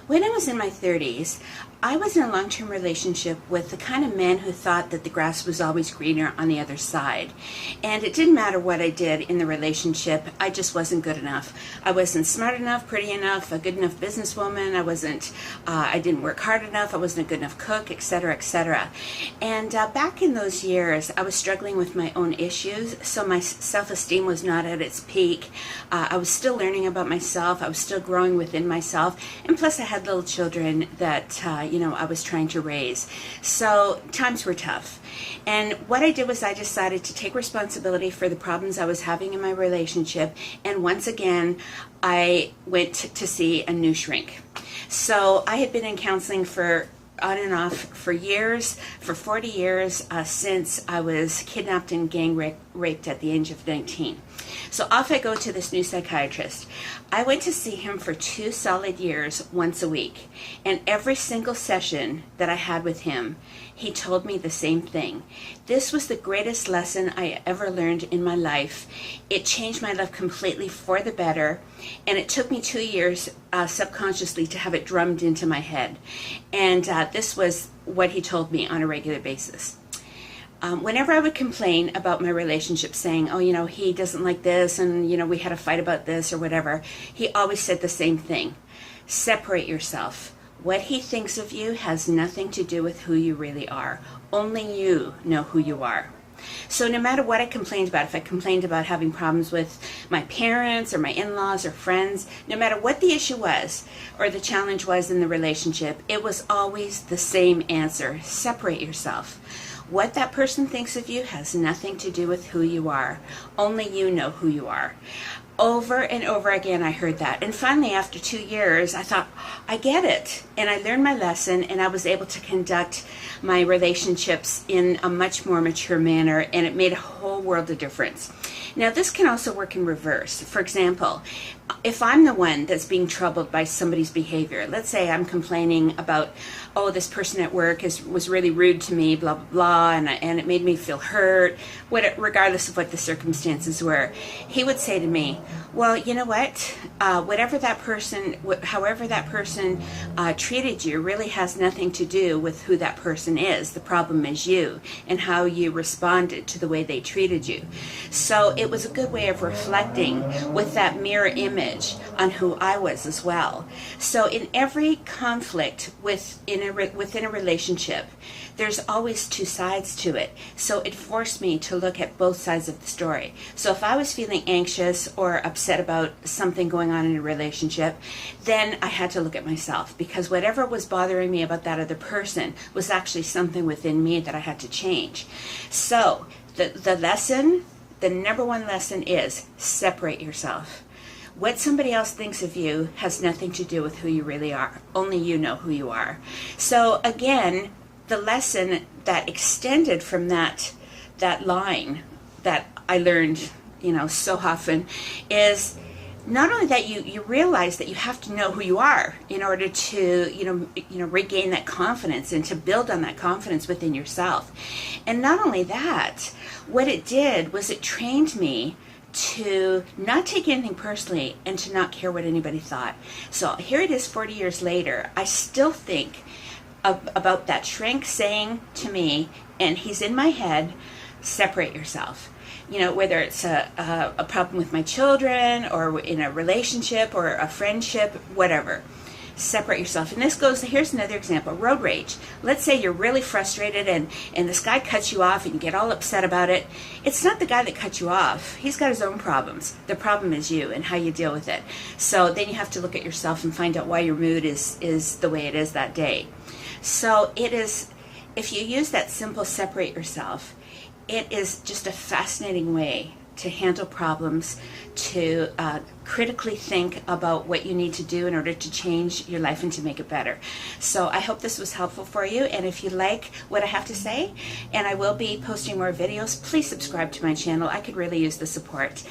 When I was in my 30s, I was in a long-term relationship with the kind of man who thought that the grass was always greener on the other side. And it didn't matter what I did in the relationship, I just wasn't good enough. I wasn't smart enough, pretty enough, a good enough businesswoman. I didn't work hard enough, I wasn't a good enough cook, etc., etc. And back in those years, I was struggling with my own issues, so my self-esteem was not at its peak. I was still learning about myself, I was still growing within myself, and plus I had little children that I was trying to raise. So times were tough. And what I did was I decided to take responsibility for the problems I was having in my relationship, and once again I went to see a new shrink. So I had been in counseling for on and off for years, for 40 years, since I was kidnapped and gang raped at the age of 19. So off I go to this new psychiatrist. I went to see him for 2 solid years, once a week. And every single session that I had with him, he told me the same thing. This was the greatest lesson I ever learned in my life. It changed my life completely for the better. And it took me 2 years subconsciously to have it drummed into my head. And this was what he told me on a regular basis. Whenever I would complain about my relationship, saying, oh, he doesn't like this, and, we had a fight about this or whatever, he always said the same thing. Separate yourself. What he thinks of you has nothing to do with who you really are. Only you know who you are. So no matter what I complained about, if I complained about having problems with my parents or my in-laws or friends, no matter what the issue was or the challenge was in the relationship, it was always the same answer. Separate yourself. What that person thinks of you has nothing to do with who you are. Only you know who you are. Over and over again I heard that. And finally, after 2 years, I thought, I get it. And I learned my lesson, and I was able to conduct my relationships in a much more mature manner, and it made a whole world of difference. Now, this can also work in reverse. For example, if I'm the one that's being troubled by somebody's behavior, let's say I'm complaining about, oh, this person at work was really rude to me, blah, blah, blah, and it made me feel hurt, regardless of what the circumstances were. He would say to me, well, you know what, however that person treated you really has nothing to do with who that person is. The problem is you and how you responded to the way they treated you. So it was a good way of reflecting with that mirror image on who I was as well. So in every conflict within a relationship, there's always 2 sides to it. So it forced me to look at both sides of the story. So if I was feeling anxious or upset about something going on in a relationship, then I had to look at myself, because whatever was bothering me about that other person was actually something within me that I had to change. So the number one lesson is separate yourself. What somebody else thinks of you has nothing to do with who you really are. Only you know who you are. So again, the lesson that extended from that line that I learned, so often, is not only that you realize that you have to know who you are in order to regain that confidence and to build on that confidence within yourself. And not only that, what it did was it trained me to not take anything personally and to not care what anybody thought. So here it is 40 years later. I still think about that shrink saying to me, and he's in my head, separate yourself. Whether it's a problem with my children or in a relationship or a friendship, whatever. Separate yourself. And here's another example, road rage. Let's say you're really frustrated and this guy cuts you off and you get all upset about it. It's not the guy that cut you off. He's got his own problems. The problem is you and how you deal with it. So then you have to look at yourself and find out why your mood is the way it is that day. So if you use that simple separate yourself, it is just a fascinating way to handle problems, to critically think about what you need to do in order to change your life and to make it better. So I hope this was helpful for you, and if you like what I have to say, and I will be posting more videos, please subscribe to my channel. I could really use the support.